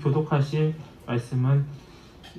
교독하실 말씀은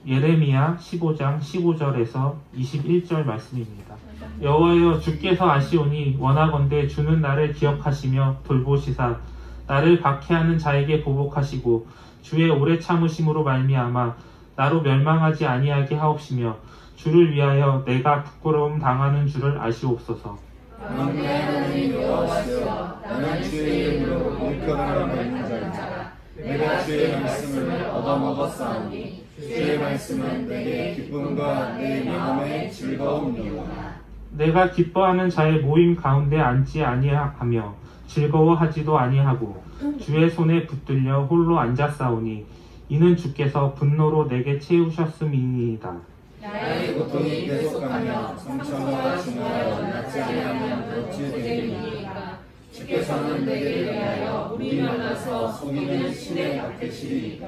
예레미야 15장 15절에서 21절 말씀입니다. 여호와여, 주께서 아시오니 원하건대 주는 나를 기억하시며 돌보시사 나를 박해하는 자에게 보복하시고 주의 오래 참으심으로 말미암아 나로 멸망하지 아니하게 하옵시며 주를 위하여 내가 부끄러움 당하는 줄을 아시옵소서. 만군의 하나님 여호와시여, 나는 주의 이름으로 일평을 받는 자이다. 내가 주의 말씀을 얻어먹었사오니 주의 말씀은 내게 기쁨과 내 마음의 즐거움이오라. 내가 기뻐하는 자의 모임 가운데 앉지 아니하며 즐거워하지도 아니하고 주의 손에 붙들려 홀로 앉았사오니 이는 주께서 분노로 내게 채우셨음이니이다. 나의 고통이 계속하며 상처가 중하여 낫지 아니하면 어찌 되리이까. 주께서는 내게 위하여 물이 말라서 속이는 신에 맡기시리이까.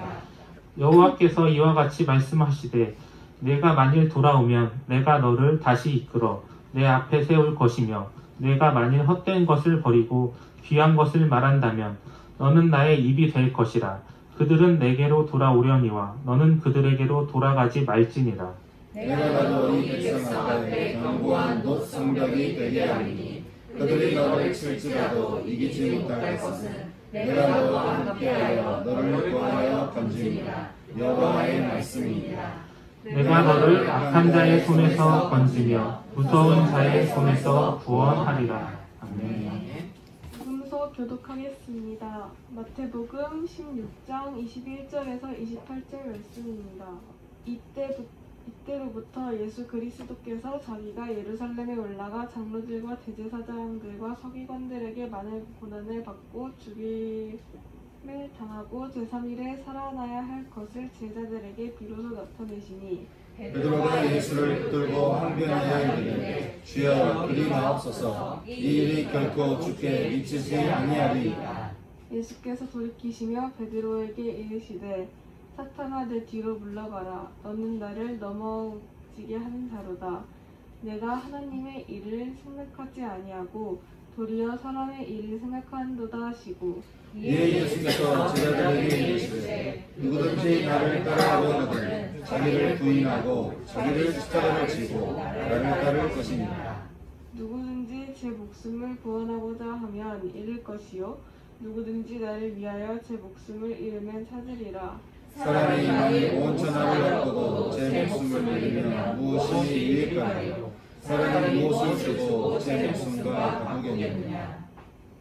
여호와께서 이와 같이 말씀하시되 내가 만일 돌아오면 내가 너를 다시 이끌어 내 앞에 세울 것이며 내가 만일 헛된 것을 버리고 귀한 것을 말한다면 너는 나의 입이 될 것이라. 그들은 내게로 돌아오려니와 너는 그들에게로 돌아가지 말지니라. 내가 가도 이 백성 앞에 견고한 놋 성벽이 되게 하리니 그들이 너를 칠지라도 이기지 못할 것은 내가 너와 함께하여 너를 구하여 건지니라. 여호와의 말씀이니라. 내가 너를 악한 자의 손에서 건지며 무서운 자의 손에서 구원하리라. 아멘. 복음서 교독하겠습니다. 마태복음 16장 21절에서 28절 말씀입니다. 이때로부터 예수 그리스도께서 자기가 예루살렘에 올라가 장로들과 대제사장들과 서기관들에게 많은 고난을 받고 죽임을 당하고 제3일에 살아나야 할 것을 제자들에게 비로소 나타내시니 베드로가 예수를 붙들고 항변하여 이르되 주여 그리 마옵소서. 이 일이 결코 주께 미치지 아니하리이다. 예수께서 돌이키시며 베드로에게 이르시되 사탄아 내 뒤로 물러가라. 너는 나를 넘어지게 하는 자로다. 내가 하나님의 일을 생각하지 아니하고 도리어 사람의 일을 생각한도다 하시고 이에 예수께서 제자들에게 이르시되 누구든지 나를 따라오거든 자기를 부인하고 자기를 십자가를 지고 나를 따를 것이니라. 누구든지 제 목숨을 구원하고자 하면 잃을 것이요 누구든지 나를 위하여 제 목숨을 잃으면 찾으리라. 사람이 만일 온 천하를 얻고도 제 목숨을 잃으면 무엇이 유익하리요? 사람이 무엇을 주고 제 목숨과 바꾸겠느냐?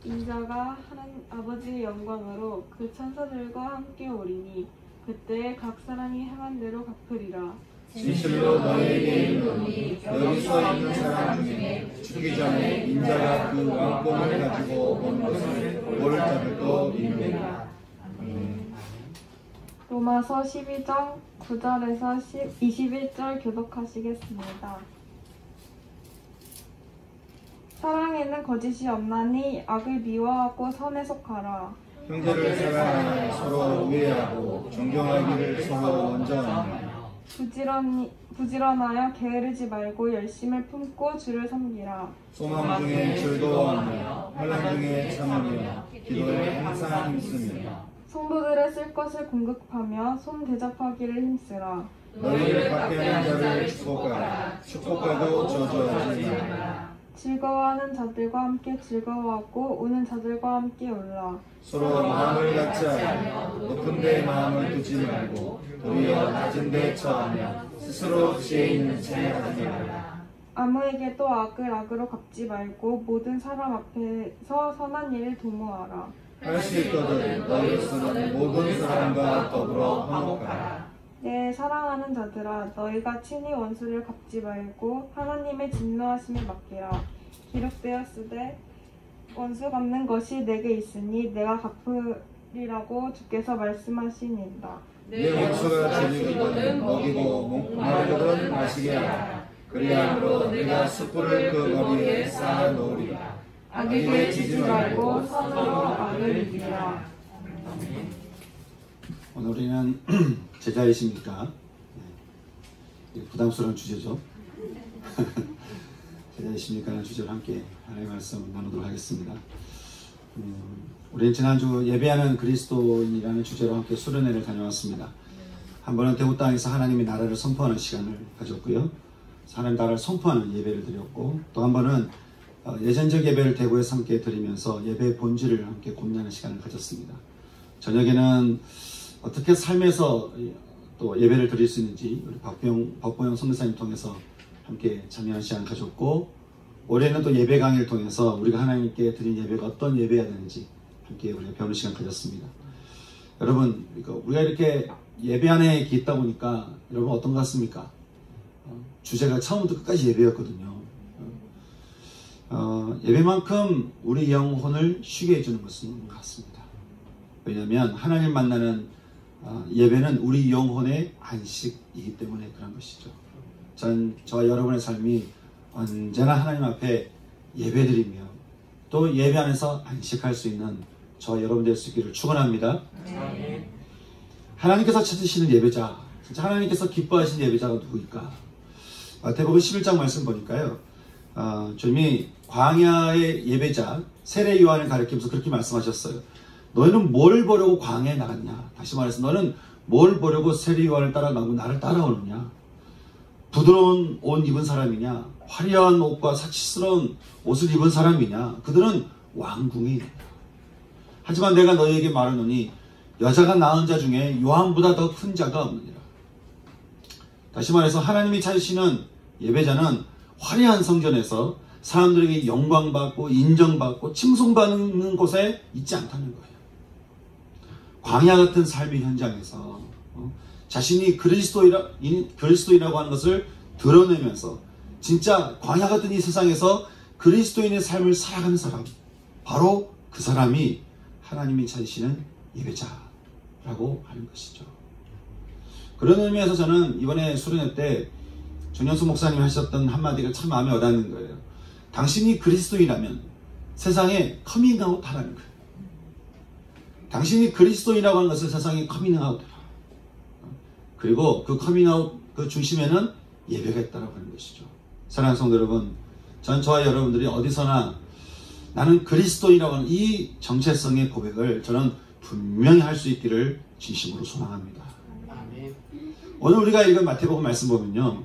인자가 하나님 아버지의 영광으로 그 천사들과 함께 오리니 그때 각 사람이 행한 대로 갚으리라. 진실로 너희에게 이르노니 여기 서 있는 사람 중에 죽기 전에 인자가 그 왕권을 가지고 온 것을 모를 자들도 있느니라. 로마서 12장 9절에서 21절 교독하시겠습니다. 사랑에는 거짓이 없나니 악을 미워하고 선에 속하라. 형제를 사랑하여 서로 우애하고 존경하기를 서로 원정하며 부지런하여 게으르지 말고 열심을 품고 주를 섬기라. 소망 중에 즐거워하며 환난 중에 참으며 기도에 항상 힘쓰며 성도들의 쓸 것을 공급하며 손 대접하기를 힘쓰라. 너희를 박해하는 자를 축복하라. 축복하고 저주하지 말라. 즐거워하는 자들과 함께 즐거워하고 우는 자들과 함께 울라. 서로 마음을 같이 하여 높은 데 마음을 두지 말고 도리어 낮은 데 처하며 스스로 지혜 있는 채 하지 말라. 아무에게도 악을 악으로 갚지 말고 모든 사람 앞에서 선한 일을 도모하라. 할 수 있거든 너희로서는 모든 사람과 더불어 화목하라. 내 사랑하는 자들아 너희가 친히 원수를 갚지 말고 하나님의 진노하심에 맡기라. 기록되었으되 원수 갚는 것이 내게 있으니 내가 갚으리라고 주께서 말씀하시니이다. 내 원수가 질리거든 먹이고 목마르거든 마시게 하라. 그리함으로 내가 숯불을 그 머리에 쌓아 놓으리라. 악에게 지지 말고 선으로 악을 이기라. 오늘 우리는 제자이십니까? 네. 부담스러운 주제죠. 제자이십니까? 라는 주제로 함께 하나님의 말씀 나누도록 하겠습니다. 우리는 지난주 예배하는 그리스도인이라는 주제로 함께 수련회를 다녀왔습니다. 한 번은 대구 땅에서 하나님의 나라를 선포하는 시간을 가졌고요. 하나님 나라를 선포하는 예배를 드렸고, 또 한 번은 예전적 예배를 대구에서 함께 드리면서 예배의 본질을 함께 고민하는 시간을 가졌습니다. 저녁에는 어떻게 삶에서 또 예배를 드릴 수 있는지 우리 박보영 선교사님 통해서 함께 참여하는 시간을 가졌고, 올해는 또 예배 강의를 통해서 우리가 하나님께 드린 예배가 어떤 예배여야 되는지 함께 우리가 배우는 시간을 가졌습니다. 여러분, 우리가 이렇게 예배 안에 있다 보니까 여러분 어떤 것 같습니까? 주제가 처음부터 끝까지 예배였거든요. 예배만큼 우리 영혼을 쉬게 해주는 것은 없는 것 같습니다. 왜냐하면 하나님 만나는 예배는 우리 영혼의 안식이기 때문에 그런 것이죠. 저와 여러분의 삶이 언제나 하나님 앞에 예배드리며 또 예배 안에서 안식할 수 있는 저와 여러분 될 수 있기를 축원합니다. 하나님께서 찾으시는 예배자 진짜 하나님께서 기뻐하신 예배자가 누구일까? 마태복음 11장 말씀 보니까요. 주님이 광야의 예배자 세례 요한을 가리키면서 그렇게 말씀하셨어요. 너희는 뭘 보려고 광야에 나갔냐? 다시 말해서 너는 뭘 보려고 세례 요한을 따라가고 나를 따라오느냐? 부드러운 옷 입은 사람이냐? 화려한 옷과 사치스러운 옷을 입은 사람이냐? 그들은 왕궁에 있다. 하지만 내가 너희에게 말하노니 여자가 낳은 자 중에 요한보다 더 큰 자가 없느니라. 다시 말해서 하나님이 찾으시는 예배자는 화려한 성전에서 사람들에게 영광받고 인정받고 칭송받는 곳에 있지 않다는 거예요. 광야 같은 삶의 현장에서 자신이 그리스도인이라고 하는 것을 드러내면서 진짜 광야 같은 이 세상에서 그리스도인의 삶을 살아가는 사람, 바로 그 사람이 하나님이 찾으시는 예배자라고 하는 것이죠. 그런 의미에서 저는 이번에 수련회 때 정영수 목사님이 하셨던 한마디가 참 마음에 와닿는 거예요. 당신이 그리스도인이라면 세상에 커밍아웃 하라는 거예요. 당신이 그리스도인이라고 하는 것을 세상에 커밍아웃 해라. 그리고 그 커밍아웃 그 중심에는 예배가 있다고 하는 것이죠. 사랑하는 성도 여러분, 저와 여러분들이 어디서나 나는 그리스도인이라고 하는 이 정체성의 고백을 저는 분명히 할 수 있기를 진심으로 소망합니다. 오늘 우리가 읽은 마태복음 말씀 보면요,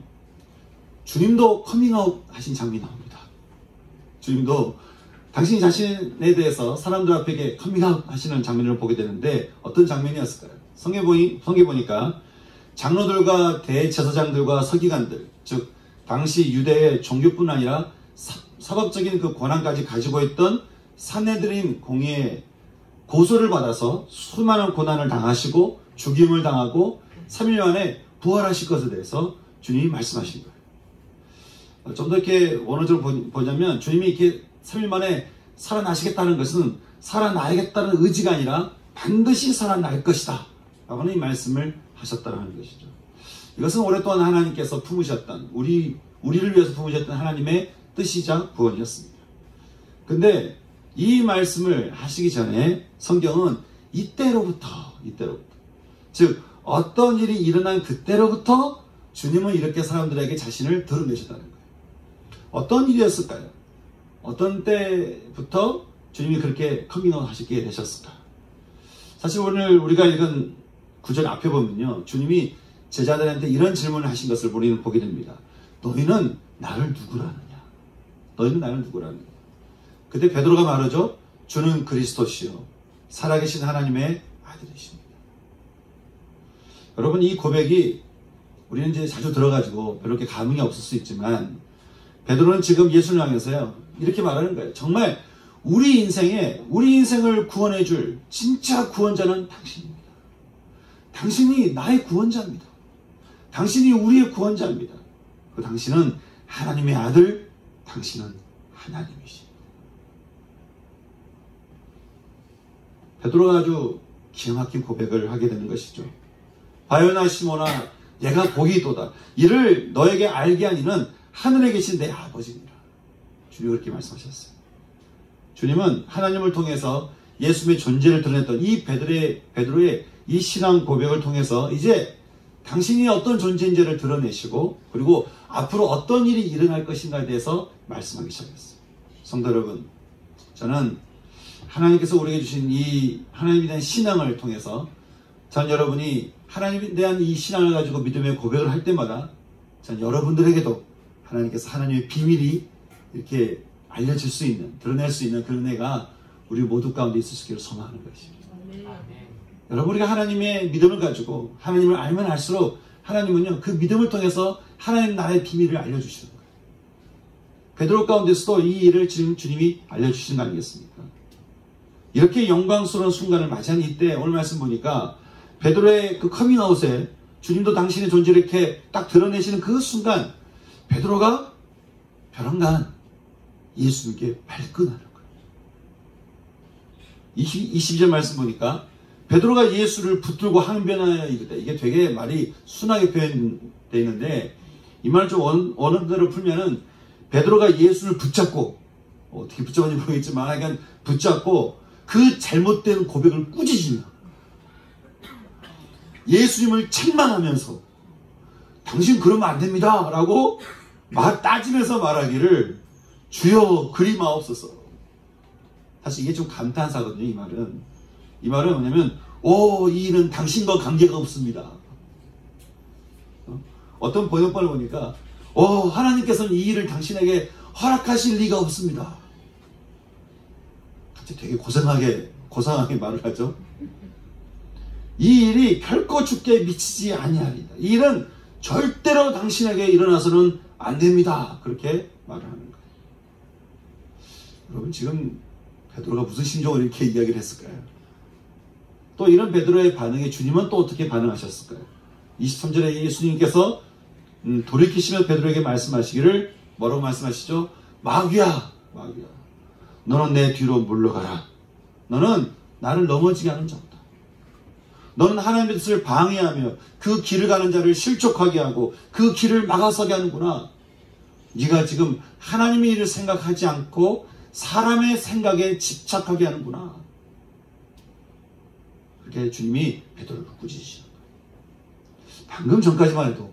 주님도 커밍아웃 하신 장면이 나옵니다. 주님도 당신 자신에 대해서 사람들 앞에 커밍아웃 하시는 장면을 보게 되는데 어떤 장면이었을까요? 성경에 보니까 장로들과 대제사장들과 서기관들, 즉 당시 유대의 종교뿐 아니라 사법적인 그 권한까지 가지고 있던 산헤드린 공의에 고소를 받아서 수많은 고난을 당하시고 죽임을 당하고 3일 만에 부활하실 것에 대해서 주님이 말씀하신 거예요. 좀 더 이렇게 원어적으로 보자면 주님이 이렇게 3일 만에 살아나시겠다는 것은 살아나야겠다는 의지가 아니라 반드시 살아날 것이다 라고는 이 말씀을 하셨다는 것이죠. 이것은 오랫동안 하나님께서 품으셨던 우리를 위해서 품으셨던 하나님의 뜻이자 구원이었습니다. 근데 이 말씀을 하시기 전에 성경은 이때로부터 즉 어떤 일이 일어난 그때로부터 주님은 이렇게 사람들에게 자신을 드러내셨다는 거예요. 어떤 일이었을까요? 어떤 때부터 주님이 그렇게 커밍아웃 하시게 되셨을까? 사실 오늘 우리가 읽은 구절 앞에 보면요, 주님이 제자들한테 이런 질문을 하신 것을 우리는 보게 됩니다. 너희는 나를 누구라 하느냐? 너희는 나를 누구라 하느냐? 그때 베드로가 말하죠. 주는 그리스도시요 살아계신 하나님의 아들이십니다. 여러분, 이 고백이 우리는 이제 자주 들어가지고 별로 이렇게 감흥이 없을 수 있지만 베드로는 지금 예수를 향해서요 이렇게 말하는 거예요. 정말 우리 인생을 구원해 줄 진짜 구원자는 당신입니다. 당신이 나의 구원자입니다. 당신이 우리의 구원자입니다. 그 당신은 하나님의 아들, 당신은 하나님이십니다. 베드로가 아주 기가 막힌 고백을 하게 되는 것이죠. 바요나 시모나 내가 복이 있도다. 이를 너에게 알게 하니는 하늘에 계신 내 아버지니라. 주님이 그렇게 말씀하셨어요. 주님은 하나님을 통해서 예수의 존재를 드러냈던 이 베드로의 이 신앙 고백을 통해서 이제 당신이 어떤 존재인지를 드러내시고 그리고 앞으로 어떤 일이 일어날 것인가에 대해서 말씀하기 시작했어요. 성도 여러분, 저는 하나님께서 우리에게 주신 이 하나님에 대한 신앙을 통해서 전 여러분이 하나님에 대한 이 신앙을 가지고 믿음의 고백을 할 때마다 전 여러분들에게도 하나님께서 하나님의 비밀이 이렇게 알려질 수 있는, 드러낼 수 있는 그런 은혜가 우리 모두 가운데 있으시기를 소망하는 것입니다. 여러분, 우리가 하나님의 믿음을 가지고 하나님을 알면 알수록 하나님은요 그 믿음을 통해서 하나님 나라의 비밀을 알려주시는 거예요. 베드로 가운데서도 이 일을 지금 주님이 알려주시는 거 아니겠습니까? 이렇게 영광스러운 순간을 맞이한 이때 오늘 말씀 보니까 베드로의 그 커밍아웃에 주님도 당신의 존재를 이렇게 딱 드러내시는 그 순간 베드로가 벼랑간 예수님께 발끈하는 거예요. 22절 말씀 보니까 베드로가 예수를 붙들고 항변하여 이르되, 이게 되게 말이 순하게 표현되어 있는데 이 말을 좀 원어대로 풀면은 베드로가 예수를 붙잡고, 어떻게 붙잡았는지 모르겠지만 하여간 붙잡고 그 잘못된 고백을 꾸짖으며 예수님을 책망하면서 당신 그러면 안 됩니다 라고 따지면서 말하기를 주여 그리 마옵소서. 사실 이게 좀 감탄사거든요. 이 말은 뭐냐면 이 일은 당신과 관계가 없습니다. 어떤 번역본을 보니까 하나님께서는 이 일을 당신에게 허락하실 리가 없습니다. 되게 고상하게 말을 하죠. 이 일이 결코 주께 미치지 아니하리다. 이 일은 절대로 당신에게 일어나서는 안 됩니다. 그렇게 말을 하는 거예요. 여러분 지금 베드로가 무슨 심정으로 이렇게 이야기를 했을까요? 또 이런 베드로의 반응에 주님은 또 어떻게 반응하셨을까요? 23절에 예수님께서 돌이키시며 베드로에게 말씀하시기를 뭐라고 말씀하시죠? 마귀야 너는 내 뒤로 물러가라. 너는 나를 넘어지게 하는 자다. 너는 하나님의 뜻을 방해하며 그 길을 가는 자를 실족하게 하고 그 길을 막아서게 하는구나. 네가 지금 하나님의 일을 생각하지 않고 사람의 생각에 집착하게 하는구나. 그렇게 주님이 베드로를 꾸짖으시는 거예요. 방금 전까지만 해도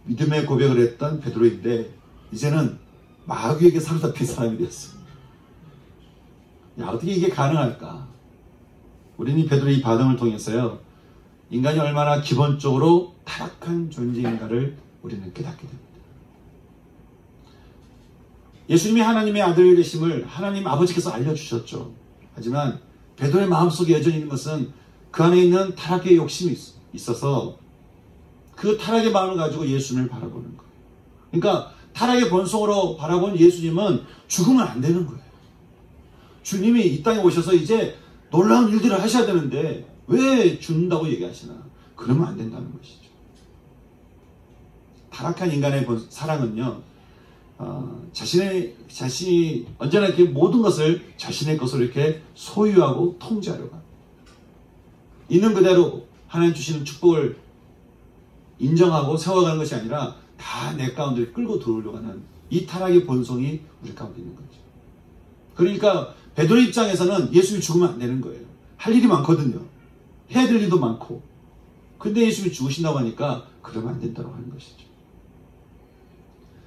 믿음의 고백을 했던 베드로인데 이제는 마귀에게 사로잡힌 사람이 되었어요. 어떻게 이게 가능할까? 우리는 이 베드로의 이 반응을 통해서요, 인간이 얼마나 기본적으로 타락한 존재인가를 우리는 깨닫게 됩니다. 예수님이 하나님의 아들 되심을 하나님 아버지께서 알려주셨죠. 하지만 베드로의 마음속에 여전히 있는 것은 그 안에 있는 타락의 욕심이 있어서 그 타락의 마음을 가지고 예수님을 바라보는 거예요. 그러니까 타락의 본성으로 바라본 예수님은 죽으면 안 되는 거예요. 주님이 이 땅에 오셔서 이제 놀라운 일들을 하셔야 되는데 왜 죽는다고 얘기하시나? 그러면 안 된다는 것이죠. 타락한 인간의 사랑은요, 자신이 언제나 이렇게 모든 것을 자신의 것으로 이렇게 소유하고 통제하려고 합니다. 있는 그대로 하나님 주시는 축복을 인정하고 세워가는 것이 아니라 다 내 가운데 끌고 들어오려고 하는 이 타락의 본성이 우리 가운데 있는 거죠. 그러니까 베드로 입장에서는 예수님이 죽으면 안 되는 거예요. 할 일이 많거든요. 해야 될 일도 많고. 근데 예수님이 죽으신다고 하니까 그러면 안 된다고 하는 것이죠.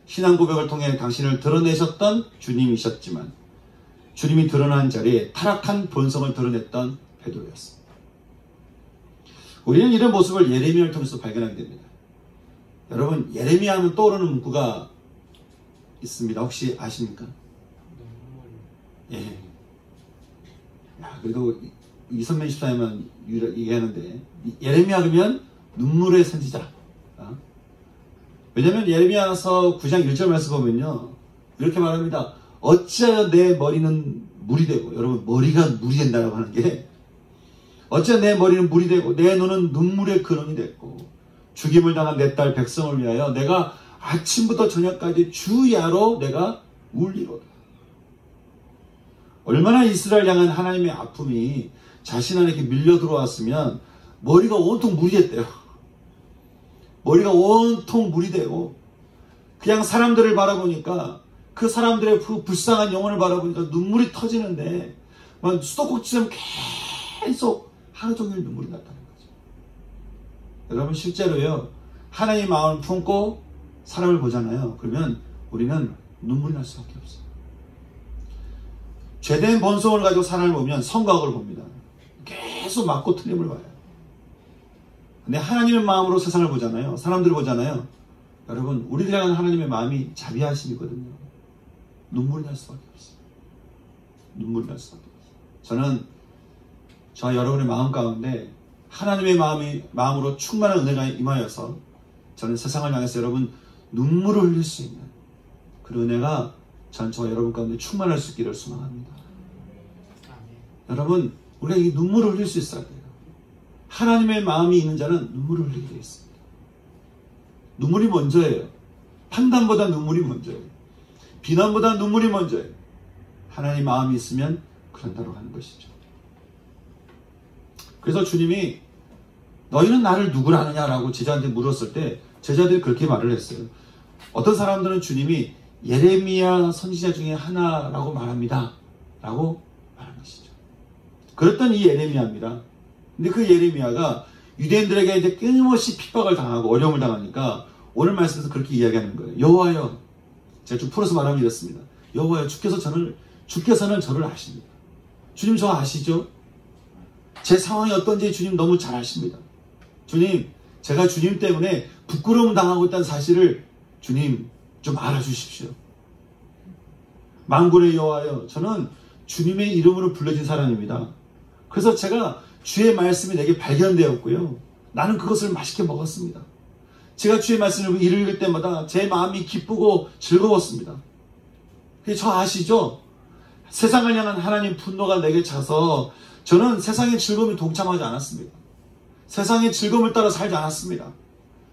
신앙 고백을 통해 당신을 드러내셨던 주님이셨지만 주님이 드러난 자리에 타락한 본성을 드러냈던 베드로였습니다. 우리는 이런 모습을 예레미야를 통해서 발견하게 됩니다. 여러분, 예레미야 하면 떠오르는 문구가 있습니다. 혹시 아십니까? 예. 그래도 이선면 집사님은 얘기하는데 예레미야 그러면 눈물의 선지자. 왜냐하면 예레미야서 9장 1절 말씀 보면요, 이렇게 말합니다. 어찌하여 내 머리는 물이 되고, 여러분 머리가 물이 된다고 하는 게, 어찌하여 내 머리는 물이 되고 내 눈은 눈물의 근원이 됐고 죽임을 당한 내 딸 백성을 위하여 내가 아침부터 저녁까지 주야로 내가 울리로다. 얼마나 이스라엘 향한 하나님의 아픔이 자신 안에 이렇게 밀려 들어왔으면 머리가 온통 물이 됐대요. 머리가 온통 물이 되고 그냥 사람들을 바라보니까 그 사람들의 그 불쌍한 영혼을 바라보니까 눈물이 터지는데 막 수도꼭지처럼 계속 하루 종일 눈물이 났다는 거죠. 여러분 실제로요, 하나님의 마음을 품고 사람을 보잖아요. 그러면 우리는 눈물이 날 수밖에 없어요. 죄된 본성을 가지고 사람을 보면 성곽을 봅니다. 계속 맞고 틀림을 봐요. 근데 하나님의 마음으로 세상을 보잖아요. 사람들을 보잖아요. 여러분, 우리를 향한 하나님의 마음이 자비하심이거든요. 눈물이 날 수밖에 없어요. 눈물이 날 수밖에 없어요. 저는 저와 여러분의 마음 가운데 하나님의 마음으로 충만한 은혜가 임하여서 저는 세상을 향해서 여러분 눈물을 흘릴 수 있는 그 은혜가 저와 여러분 가운데 충만할 수 있기를 소망합니다. 여러분, 우리가 이 눈물을 흘릴 수 있어야 돼요. 하나님의 마음이 있는 자는 눈물을 흘리게 되어 있습니다. 눈물이 먼저예요. 판단보다 눈물이 먼저예요. 비난보다 눈물이 먼저예요. 하나님의 마음이 있으면 그런다고 하는 것이죠. 그래서 주님이 너희는 나를 누구라 하느냐라고 제자한테 물었을 때 제자들이 그렇게 말을 했어요. 어떤 사람들은 주님이 예레미야 선지자 중에 하나라고 말합니다 라고 말한 것이죠. 그랬던 이 예레미야입니다. 근데 그 예레미야가 유대인들에게 이제 끊임없이 핍박을 당하고 어려움을 당하니까 오늘 말씀에서 그렇게 이야기하는 거예요. 여호와여, 제가 좀 풀어서 말하면 이렇습니다. 여호와여, 주께서는 저를 아십니다. 주님 저 아시죠? 제 상황이 어떤지 주님 너무 잘 아십니다. 주님, 제가 주님 때문에 부끄러움 당하고 있다는 사실을 주님 좀 알아주십시오. 만군의 여호와여, 저는 주님의 이름으로 불러진 사람입니다. 그래서 제가 주의 말씀이 내게 발견되었고요. 나는 그것을 맛있게 먹었습니다. 제가 주의 말씀을 읽을 때마다 제 마음이 기쁘고 즐거웠습니다. 저 아시죠? 세상을 향한 하나님 분노가 내게 차서 저는 세상의 즐거움에 동참하지 않았습니다. 세상의 즐거움을 따라 살지 않았습니다.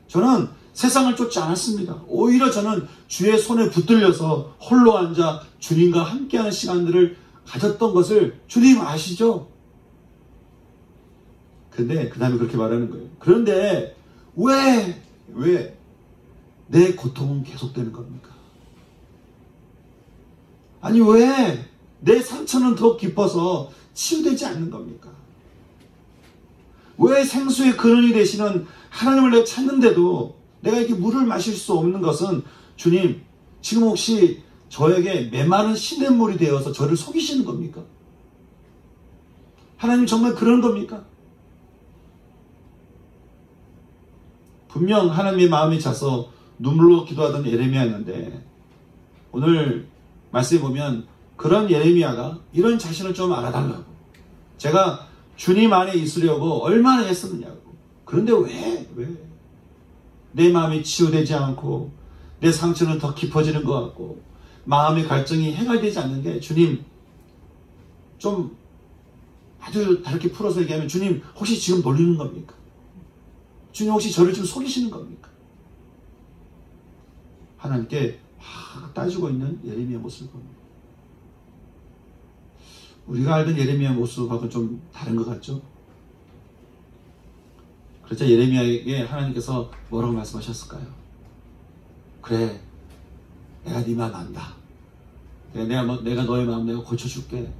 저는 세상을 쫓지 않았습니다. 오히려 저는 주의 손에 붙들려서 홀로 앉아 주님과 함께하는 시간들을 가졌던 것을 주님 아시죠? 근데 그 다음에 그렇게 말하는 거예요. 그런데 왜 내 고통은 계속되는 겁니까? 아니 왜 내 상처는 더 깊어서 치유되지 않는 겁니까? 왜 생수의 근원이 되시는 하나님을 내가 찾는데도 내가 이렇게 물을 마실 수 없는 것은 주님, 지금 혹시 저에게 메마른 시냇물이 되어서 저를 속이시는 겁니까? 하나님 정말 그런 겁니까? 분명 하나님의 마음이 차서 눈물로 기도하던 예레미야였는데 오늘 말씀에 보면 그런 예레미야가 이런 자신을 좀 알아달라고, 제가 주님 안에 있으려고 얼마나 했었느냐고. 그런데 왜 내 마음이 치유되지 않고 내 상처는 더 깊어지는 것 같고 마음의 갈증이 해결되지 않는 게, 주님 좀 아주 다르게 풀어서 얘기하면 주님 혹시 지금 놀리는 겁니까? 주님 혹시 저를 좀 속이시는 겁니까? 하나님께 따지고 있는 예레미야 모습을 봅니다. 우리가 알던 예레미야 모습하고는 좀 다른 것 같죠? 그래서 예레미야에게 하나님께서 뭐라고 말씀하셨을까요? 그래, 내가 네 마음 안다. 내가 너의 마음 내가 고쳐줄게.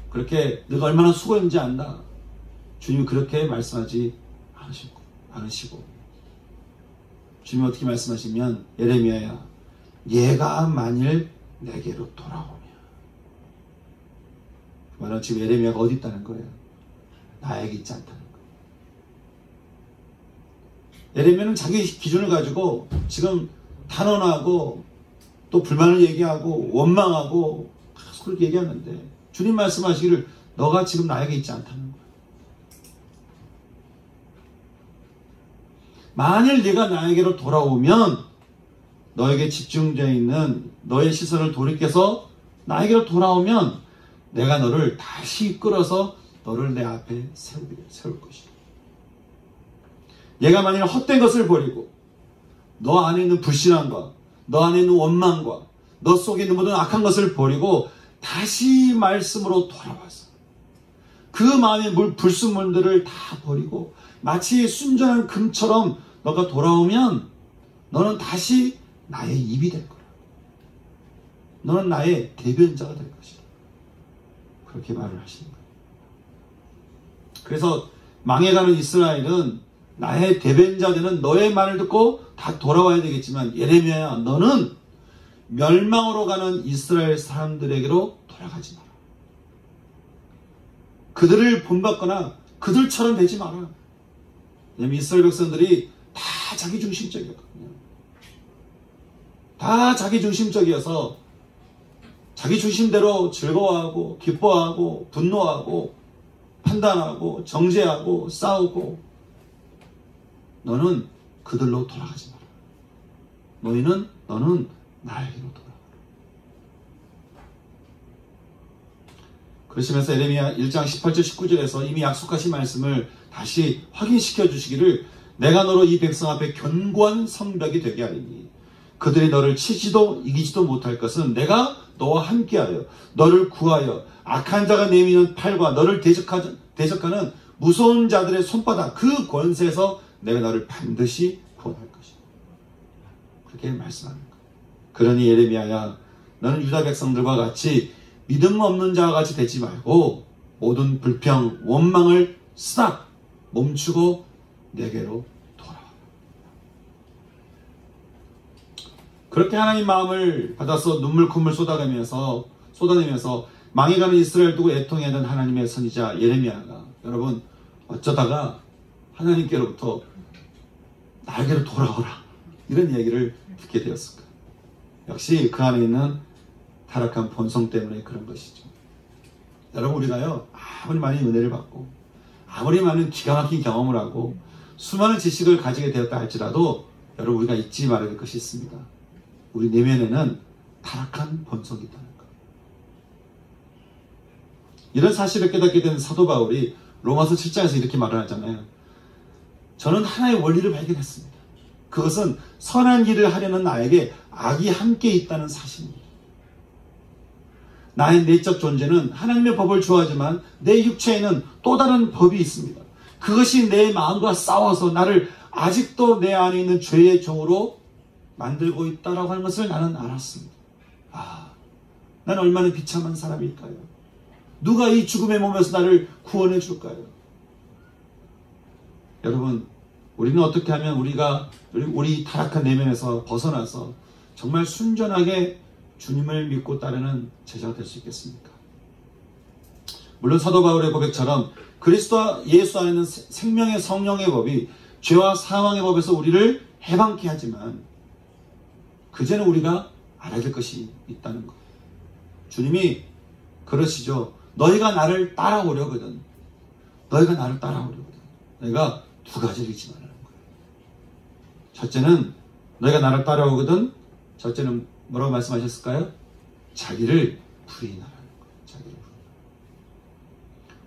그렇게 네가 얼마나 수고했는지 안다. 주님이 그렇게 말씀하지 않으시고 주님이 어떻게 말씀하시면, 예레미야야, 얘가 만일 내게로 돌아오면, 그 말은 지금 예레미야가 어디 있다는 거예요? 나에게 있지 않다는 거예요. 예레미야는 자기 기준을 가지고 지금 탄원하고 또 불만을 얘기하고 원망하고 계속 그렇게 얘기하는데, 주님 말씀하시기를 너가 지금 나에게 있지 않다는 거예요. 만일 네가 나에게로 돌아오면, 너에게 집중되어 있는 너의 시선을 돌이켜서 나에게로 돌아오면 내가 너를 다시 끌어서 너를 내 앞에 세울 것이다. 얘가 만일 헛된 것을 버리고 너 안에 있는 불신함과 너 안에 있는 원망과 너 속에 있는 모든 악한 것을 버리고 다시 말씀으로 돌아와서 그 마음의 불순물들을 다 버리고 마치 순전한 금처럼 너가 돌아오면 너는 다시 나의 입이 될 거라. 너는 나의 대변자가 될 것이다. 그렇게 말을 하시는 거예요. 그래서 망해가는 이스라엘은 나의 대변자 되는 너의 말을 듣고 다 돌아와야 되겠지만, 예레미야야, 너는 멸망으로 가는 이스라엘 사람들에게로 돌아가지 마라. 그들을 본받거나 그들처럼 되지 마라. 왜냐하면 이스라엘 백성들이 다 자기중심적이었거든요. 다 자기중심적이어서 자기 중심대로 즐거워하고 기뻐하고 분노하고 판단하고 정죄하고 싸우고, 너는 그들로 돌아가지 마라. 너는 나에게로 돌아가라. 그러시면서 예레미야 1장 18절 19절에서 이미 약속하신 말씀을 다시 확인시켜 주시기를, 내가 너로 이 백성 앞에 견고한 성벽이 되게 하리니 그들이 너를 치지도 이기지도 못할 것은 내가 너와 함께하여 너를 구하여 악한 자가 내미는 팔과 너를 대적하는 무서운 자들의 손바닥, 그 권세에서 내가 너를 반드시 구원할 것이다. 그렇게 말씀하는 거예요. 그러니 예레미야야, 너는 유다 백성들과 같이 믿음 없는 자와 같이 되지 말고 모든 불평, 원망을 싹 멈추고 내게로 돌아와. 그렇게 하나님 마음을 받아서 눈물 콧물 쏟아내면서 망해가는 이스라엘 두고 애통해하던 하나님의 선지자 예레미야가 여러분 어쩌다가 하나님께로부터 나에게로 돌아오라 이런 얘기를 듣게 되었을까? 역시 그 안에 있는 타락한 본성 때문에 그런 것이죠. 여러분 우리가요 아무리 많이 은혜를 받고 아무리 많은 기가 막힌 경험을 하고 수많은 지식을 가지게 되었다 할지라도 여러분 우리가 잊지 말아야 될 것이 있습니다. 우리 내면에는 타락한 본성이 있다는 것. 이런 사실을 깨닫게 된 사도 바울이 로마서 7장에서 이렇게 말을 하잖아요. 저는 하나의 원리를 발견했습니다. 그것은 선한 일을 하려는 나에게 악이 함께 있다는 사실입니다. 나의 내적 존재는 하나님의 법을 좋아하지만 내 육체에는 또 다른 법이 있습니다. 그것이 내 마음과 싸워서 나를 아직도 내 안에 있는 죄의 종으로 만들고 있다라고 하는 것을 나는 알았습니다. 난 얼마나 비참한 사람일까요? 누가 이 죽음의 몸에서 나를 구원해 줄까요? 여러분, 우리는 어떻게 하면 우리 타락한 내면에서 벗어나서 정말 순전하게 주님을 믿고 따르는 제자가 될 수 있겠습니까? 물론 사도 바울의 고백처럼 그리스도와 예수 안에는 생명의 성령의 법이 죄와 사망의 법에서 우리를 해방케 하지만 그제는 우리가 알아야 될 것이 있다는 것. 주님이 그러시죠. 너희가 나를 따라오려거든. 내가 두 가지를 잊지 말라는 거예요. 첫째는 너희가 나를 따라오거든. 첫째는 뭐라고 말씀하셨을까요? 자기를 부인하라는 거예요. 자기를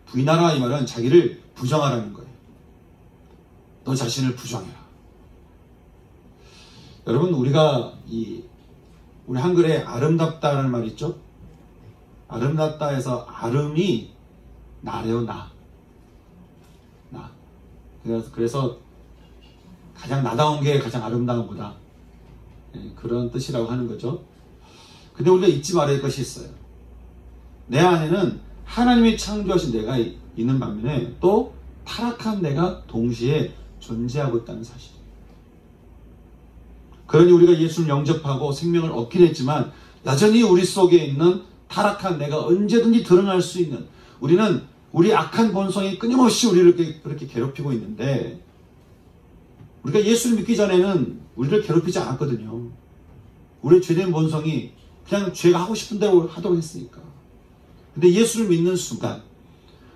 부인하라 이 말은 자기를 부정하라는 거예요. 너 자신을 부정해라. 여러분 우리가 우리 한글에 아름답다라는 말이 있죠. 아름답다에서 아름이 나래요. 나. 그래서 가장 나다운 게 가장 아름다운 거다. 그런 뜻이라고 하는 거죠. 근데 우리가 잊지 말아야 할 것이 있어요. 내 안에는 하나님이 창조하신 내가 있는 반면에 또 타락한 내가 동시에 존재하고 있다는 사실이에요. 그러니 우리가 예수를 영접하고 생명을 얻긴 했지만 여전히 우리 속에 있는 타락한 내가 언제든지 드러날 수 있는 우리는 우리 악한 본성이 끊임없이 우리를 그렇게 괴롭히고 있는데 우리가 예수를 믿기 전에는 우리를 괴롭히지 않았거든요. 우리의 죄된 본성이 그냥 죄가 하고 싶은 대로 하도록 했으니까. 근데 예수를 믿는 순간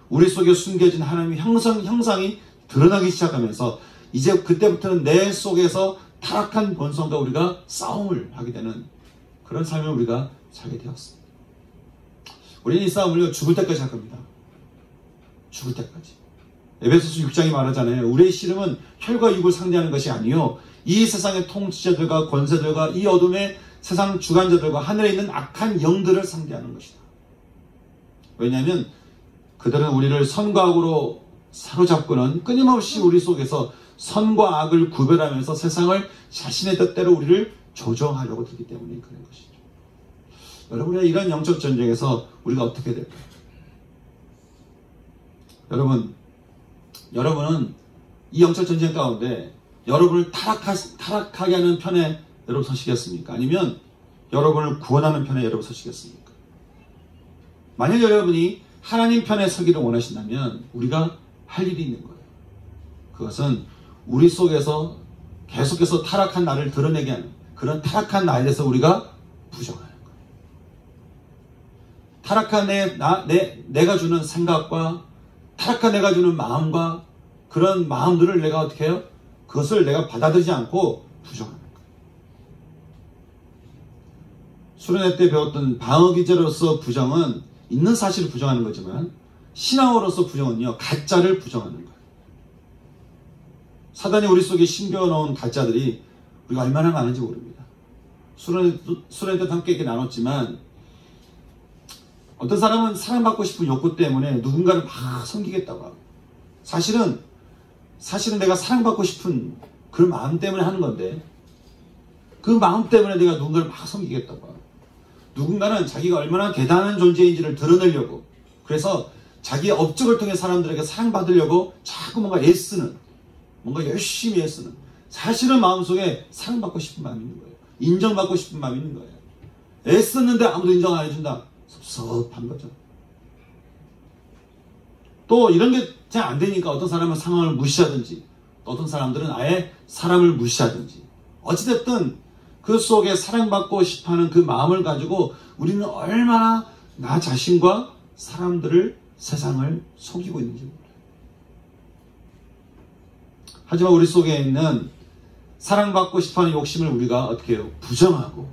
우리 속에 숨겨진 하나님의 형상이 드러나기 시작하면서 이제 그때부터는 내 속에서 타락한 본성과 우리가 싸움을 하게 되는 그런 삶을 우리가 살게 되었습니다. 우리는 이 싸움을 죽을 때까지 할 겁니다. 죽을 때까지. 에베소서 6장이 말하잖아요. 우리의 씨름은 혈과 육을 상대하는 것이 아니요 이 세상의 통치자들과 권세들과 이 어둠의 세상 주관자들과 하늘에 있는 악한 영들을 상대하는 것이다. 왜냐하면 그들은 우리를 선과 악으로 사로잡고는 끊임없이 우리 속에서 선과 악을 구별하면서 세상을 자신의 뜻대로 우리를 조정하려고 들기 때문에 그런 것이죠. 여러분의 이런 영적 전쟁에서 우리가 어떻게 될까요? 여러분은 이 영적 전쟁 가운데 여러분을 타락하게 하는 편에 여러분 서시겠습니까? 아니면 여러분을 구원하는 편에 여러분 서시겠습니까? 만약 여러분이 하나님 편에 서기를 원하신다면 우리가 할 일이 있는 거예요. 그것은 우리 속에서 계속해서 타락한 나를 드러내게 하는 그런 타락한 나에 대해서 우리가 부정하는 거예요. 타락한 내가 주는 생각과 타락한 내가 주는 마음과 그런 마음들을 내가 어떻게 해요? 그것을 내가 받아들이지 않고 부정하는 거예요. 수련회 때 배웠던 방어기제로서 부정은 있는 사실을 부정하는 거지만 신앙으로서 부정은요 가짜를 부정하는 거예요. 사단이 우리 속에 심겨놓은 가짜들이 우리가 얼마나 많은지 모릅니다. 수련회 때도 함께 이렇게 나눴지만 어떤 사람은 사랑받고 싶은 욕구 때문에 누군가를 막 섬기겠다고 하고 사실은 내가 사랑받고 싶은 그 마음 때문에 하는 건데 그 마음 때문에 내가 누군가를 막 섬기겠다고 하고 누군가는 자기가 얼마나 대단한 존재인지를 드러내려고 그래서 자기의 업적을 통해 사람들에게 사랑받으려고 자꾸 뭔가 애쓰는 뭔가 열심히 애쓰는 사실은 마음속에 사랑받고 싶은 마음이 있는 거예요. 인정받고 싶은 마음이 있는 거예요. 애썼는데 아무도 인정 안 해준다. 섭섭한 거죠. 또 이런 게 잘 안 되니까 어떤 사람은 상황을 무시하든지 어떤 사람들은 아예 사람을 무시하든지 어찌됐든 그 속에 사랑받고 싶어하는 그 마음을 가지고 우리는 얼마나 나 자신과 사람들을 세상을 속이고 있는지 몰라요. 하지만 우리 속에 있는 사랑받고 싶어하는 욕심을 우리가 어떻게 해요? 부정하고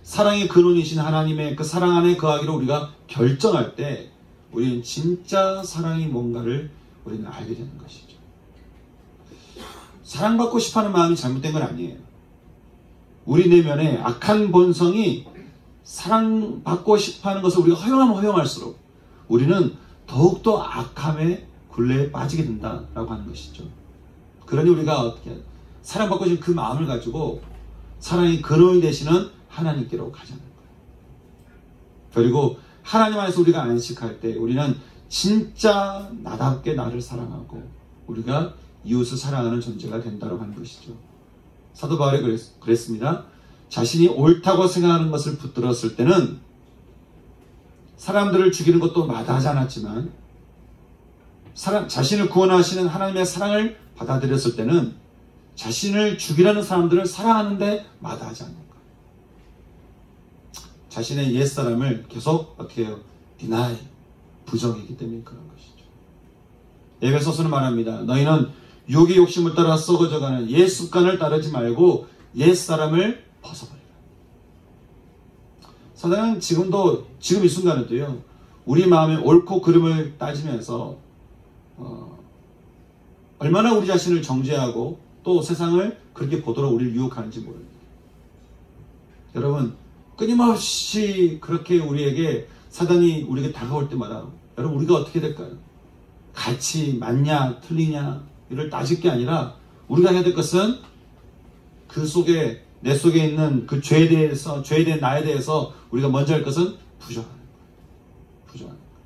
사랑의 근원이신 하나님의 그 사랑 안에 거하기로 우리가 결정할 때 우리는 진짜 사랑이 뭔가를 우리는 알게 되는 것이죠. 사랑받고 싶어하는 마음이 잘못된 건 아니에요. 우리 내면에 악한 본성이 사랑받고 싶어하는 것을 우리가 허용하면 허용할수록 우리는 더욱더 악함의 굴레에 빠지게 된다라고 하는 것이죠. 그러니 우리가 어떻게 사랑받고 싶은 그 마음을 가지고 사랑의 근원이 되시는 하나님께로 가자는 거예요. 그리고 하나님 안에서 우리가 안식할 때 우리는 진짜 나답게 나를 사랑하고 우리가 이웃을 사랑하는 존재가 된다고 하는 것이죠. 사도 바울이 그랬습니다. 자신이 옳다고 생각하는 것을 붙들었을 때는 사람들을 죽이는 것도 마다하지 않았지만 자신을 구원하시는 하나님의 사랑을 받아들였을 때는 자신을 죽이려는 사람들을 사랑하는데 마다하지 않는 거예요. 자신의 옛사람을 계속 어떻게 해요? deny, 부정이기 때문에 그런 것이죠. 에베소서는 말합니다. 너희는 육의 욕심을 따라 썩어져가는 옛 습관을 따르지 말고 옛사람을 벗어버리라. 사단은 지금 이 순간에도요. 우리 마음의 옳고 그름을 따지면서 얼마나 우리 자신을 정죄하고 또 세상을 그렇게 보도록 우리를 유혹하는지 모릅니다. 여러분 끊임없이 그렇게 우리에게 사단이 우리에게 다가올 때마다 여러분 우리가 어떻게 될까요? 같이 맞냐 틀리냐 이를 따질 게 아니라 우리가 해야 될 것은 그 속에 내 속에 있는 그 죄에 대한 나에 대해서 우리가 먼저 할 것은 부정하는 거예요. 부정하는 거예요.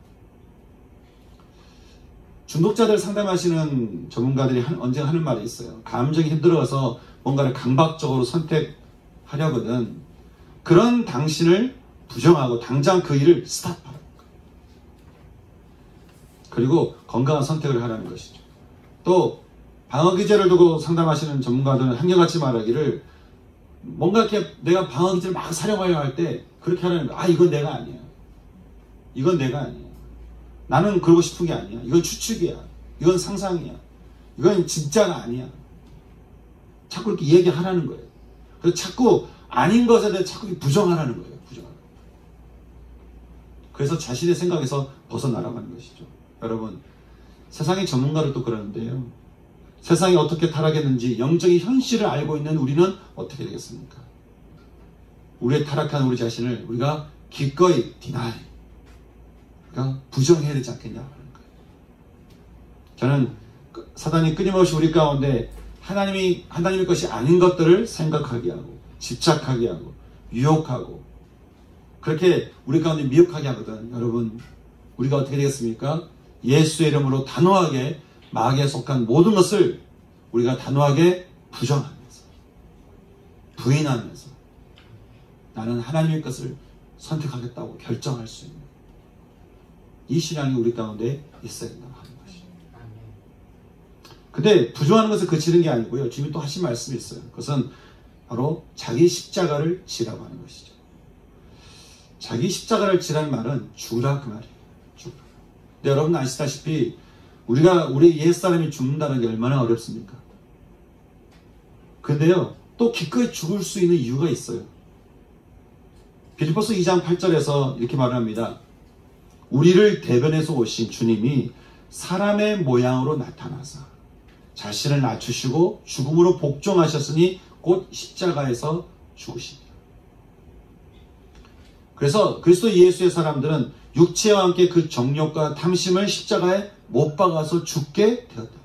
중독자들 상담하시는 전문가들이 언젠가 하는 말이 있어요. 감정이 힘들어서 뭔가를 강박적으로 선택하려거든 그런 당신을 부정하고 당장 그 일을 스탑하라는 거예요. 그리고 건강한 선택을 하라는 것이죠. 또 방어 기제를 두고 상담하시는 전문가들은 한결같이 말하기를 뭔가 이렇게 내가 방어 기제를 막 사용하려 할 때 그렇게 하라는 거예요. 이건 내가 아니야. 이건 내가 아니야. 나는 그러고 싶은 게 아니야. 이건 추측이야. 이건 상상이야. 이건 진짜가 아니야. 자꾸 이렇게 얘기하라는 거예요. 그래서 자꾸 아닌 것에 대해 자꾸 부정하라는 거예요. 부정하라는 거예요. 그래서 자신의 생각에서 벗어나라고 하는 것이죠. 여러분 세상의 전문가를 또 그러는데요. 세상이 어떻게 타락했는지 영적인 현실을 알고 있는 우리는 어떻게 되겠습니까? 우리의 타락한 우리 자신을 우리가 기꺼이 deny, 그러니까 부정해야 되지 않겠냐고 하는 거예요. 저는 사단이 끊임없이 우리 가운데 하나님의 것이 아닌 것들을 생각하게 하고 집착하게 하고 유혹하고 그렇게 우리 가운데 미혹하게 하거든. 여러분 우리가 어떻게 되겠습니까? 예수의 이름으로 단호하게 마귀에 속한 모든 것을 우리가 단호하게 부정하면서 부인하면서 나는 하나님의 것을 선택하겠다고 결정할 수 있는 이 신앙이 우리 가운데 있어야 된다고 하는 것이죠. 근데 부정하는 것을 그치는 게 아니고요. 주님이 또 하신 말씀이 있어요. 그것은 바로 자기 십자가를 지라고 하는 것이죠. 자기 십자가를 지라는 말은 죽으라 그 말이에요. 죽으라. 근데 여러분 아시다시피 우리 옛사람이 죽는다는 게 얼마나 어렵습니까? 근데요, 또 기꺼이 죽을 수 있는 이유가 있어요. 빌립보서 2장 8절에서 이렇게 말합니다. 우리를 대변해서 오신 주님이 사람의 모양으로 나타나사 자신을 낮추시고 죽음으로 복종하셨으니 곧 십자가에서 죽으십니다. 그래서 그리스도 예수의 사람들은 육체와 함께 그 정욕과 탐심을 십자가에 못 박아서 죽게 되었다는 거예요.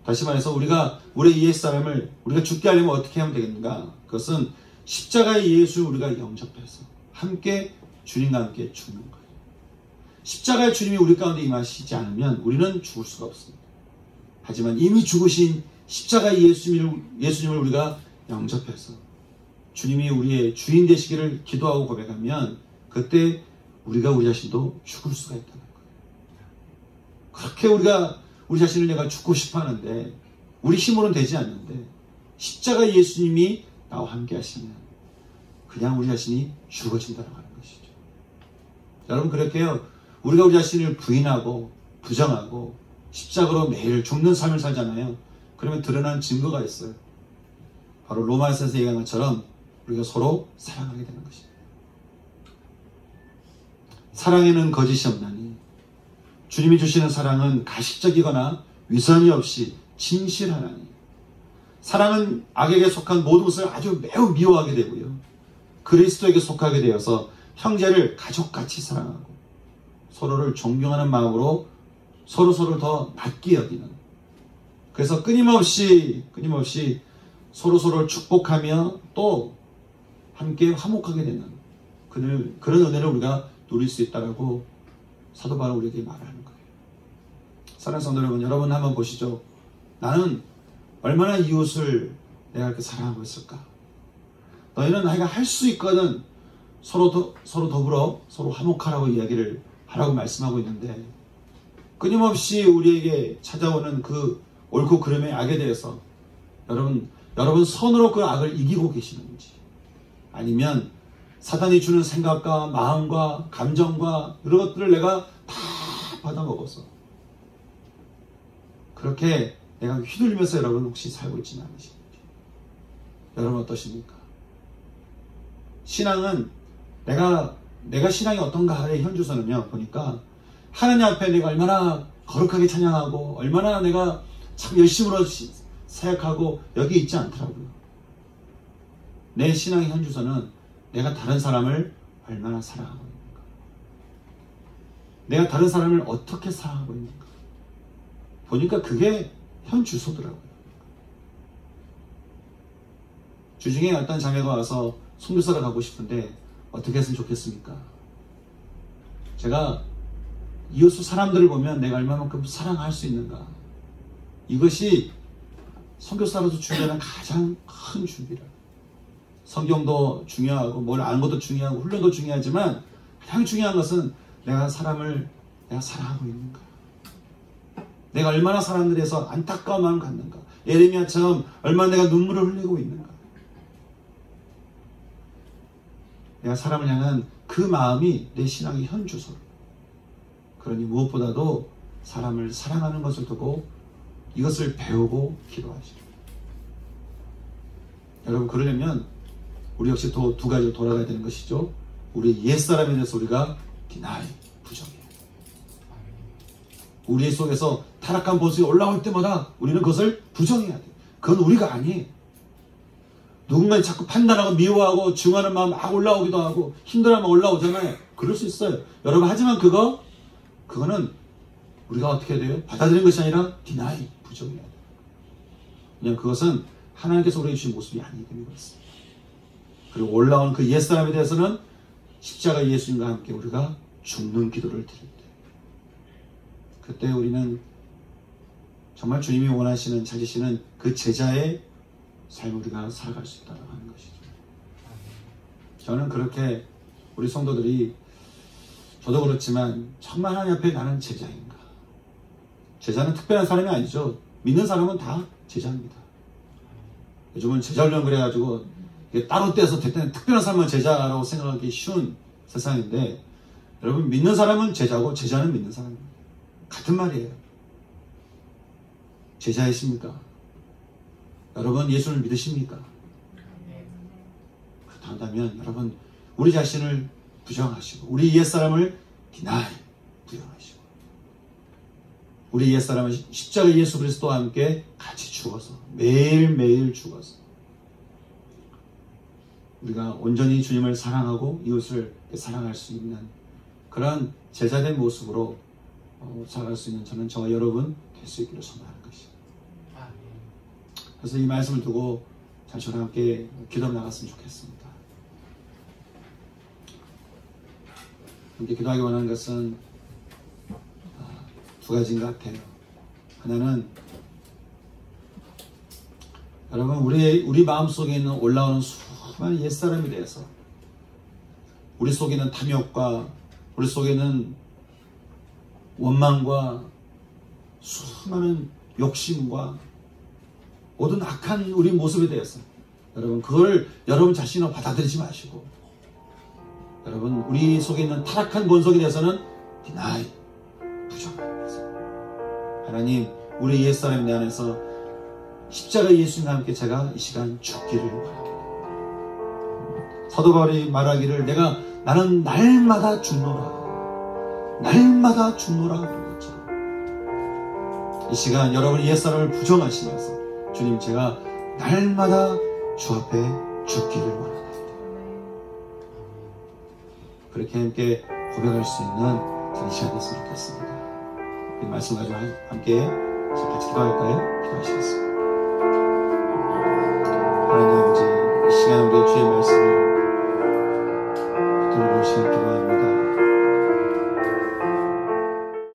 다시 말해서 우리의 옛사람을 우리가 죽게 하려면 어떻게 하면 되겠는가? 그것은 십자가의 예수를 우리가 영접해서 함께 주님과 함께 죽는 거예요. 십자가의 주님이 우리 가운데 임하시지 않으면 우리는 죽을 수가 없습니다. 하지만 이미 죽으신 십자가의 예수님을 우리가 영접해서 주님이 우리의 주인 되시기를 기도하고 고백하면 그때 우리가 우리 자신도 죽을 수가 있다는 거예요. 그렇게 우리가 우리 자신을 내가 죽고 싶어 하는데 우리 힘으로는 되지 않는데 십자가 예수님이 나와 함께 하시면 그냥 우리 자신이 죽어진다고 하는 것이죠. 여러분 그렇게요. 우리가 우리 자신을 부인하고 부정하고 십자가로 매일 죽는 삶을 살잖아요. 그러면 드러난 증거가 있어요. 바로 로마서에서 얘기한 것처럼 우리가 서로 사랑하게 되는 것입니다. 사랑에는 거짓이 없나니 주님이 주시는 사랑은 가식적이거나 위선이 없이 진실하나니 사랑은 악에게 속한 모든 것을 아주 매우 미워하게 되고요. 그리스도에게 속하게 되어서 형제를 가족같이 사랑하고 서로를 존경하는 마음으로 서로를 더 낮게 여기는 그래서 끊임없이 서로를 축복하며 또 함께 화목하게 되는 그런 은혜를 우리가 누릴 수 있다라고 사도 바울은 우리에게 말하는 거예요. 사랑하는 성도 여러분, 여러분 한번 보시죠. 나는 얼마나 이웃을 내가 이렇게 사랑하고 있을까? 너희는 내가 할 수 있거든. 서로 더불어 서로 화목하라고 이야기를 하라고 말씀하고 있는데 끊임없이 우리에게 찾아오는 그 옳고 그름의 악에 대해서 여러분 선으로 그 악을 이기고 계시는지 아니면 사단이 주는 생각과 마음과 감정과 이런 것들을 내가 다 받아먹어서 그렇게 내가 휘둘리면서 여러분 혹시 살고 있지는 않으십니까? 여러분 어떠십니까? 신앙은 내가 신앙이 어떤가의 현주소는요 보니까 하나님 앞에 내가 얼마나 거룩하게 찬양하고 얼마나 내가 참 열심으로 사역하고 여기 있지 않더라고요. 내 신앙의 현주소는 내가 다른 사람을 얼마나 사랑하고 있는가, 내가 다른 사람을 어떻게 사랑하고 있는가 보니까 그게 현주소더라고요. 주중에 어떤 자매가 와서 선교사를 가고 싶은데 어떻게 했으면 좋겠습니까? 제가 이웃 사람들을 보면 내가 얼마만큼 사랑할 수 있는가, 이것이 선교사로서 준비하는 가장 큰 준비라. 성경도 중요하고 뭘 아는 것도 중요하고 훈련도 중요하지만 가장 중요한 것은 내가 사람을 내가 사랑하고 있는가, 내가 얼마나 사람들에 대해서 안타까운 마음을 갖는가, 예레미야처럼 얼마나 내가 눈물을 흘리고 있는가, 내가 사람을 향한 그 마음이 내 신앙의 현주소로. 그러니 무엇보다도 사람을 사랑하는 것을 두고 이것을 배우고 기도하시오. 여러분 그러려면 우리 역시 또 두 가지로 돌아가야 되는 것이죠. 우리 옛사람에 대해서 우리가 deny, 부정해요. 우리 속에서 타락한 모습이 올라올 때마다 우리는 그것을 부정해야 돼요. 그건 우리가 아니에요. 누군가를 자꾸 판단하고 미워하고 증오하는 마음 막 올라오기도 하고 힘들어하면 올라오잖아요. 그럴 수 있어요. 여러분 하지만 그거는 우리가 어떻게 해야 돼요? 받아들이는 것이 아니라 deny, 부정해야 돼요. 그냥 그것은 하나님께서 우리에게 주신 모습이 아니기 때문에 그렇습니다. 그리고 올라온 그 옛사람에 대해서는 십자가 예수님과 함께 우리가 죽는 기도를 드릴 때 그때 우리는 정말 주님이 원하시는 찾으시는 그 제자의 삶을 우리가 살아갈 수 있다고 하는 것이죠. 저는 그렇게 우리 성도들이 저도 그렇지만 정말 하나님 앞에 나는 제자인가. 제자는 특별한 사람이 아니죠. 믿는 사람은 다 제자입니다. 요즘은 제자훈련 그래가지고 따로 떼서 특별한 사람은 제자라고 생각하기 쉬운 세상인데 여러분 믿는 사람은 제자고 제자는 믿는 사람입니다. 같은 말이에요. 제자이십니까? 여러분 예수를 믿으십니까? 그렇다면 여러분 우리 자신을 부정하시고 우리 옛사람을 deny, 부정하시고 우리 옛사람은 십자가 예수 그리스도와 함께 같이 죽어서 매일매일 죽어서 우리가 온전히 주님을 사랑하고 이웃을 사랑할 수 있는 그런 제자된 모습으로 살아갈 수 있는 저와 여러분 될 수 있기를 소망하는 것입니다. 그래서 이 말씀을 두고 저와 함께 기도로 나갔으면 좋겠습니다. 함께 기도하기 원하는 것은 두 가지인 것 같아요. 하나는 여러분, 우리 마음속에 있는 올라오는 수많은 옛사람에 대해서, 우리 속에 있는 탐욕과 우리 속에 있는 원망과 수많은 욕심과 모든 악한 우리 모습에 대해서 여러분, 그걸 여러분 자신으로 받아들이지 마시고, 여러분, 우리 속에 있는 타락한 본성에 대해서는 deny, 부정하면서, 하나님, 우리 옛사람 내 안에서 십자가 예수님과 함께 제가 이 시간 죽기를 원합니다. 사도 바울이 말하기를 나는 날마다 죽노라, 날마다 죽노라 하는 것처럼 이 시간 여러분의 옛사람을 부정하시면서, 주님, 제가 날마다 주 앞에 죽기를 원합니다. 그렇게 함께 고백할 수 있는 이 시간이 됐으면 좋겠습니다. 이 말씀 가지고 함께 같이 기도할까요? 기도하시겠습니다. 하나님 아버지, 이 시간 우리의 주의 말씀을 들어보시길 기도합니다.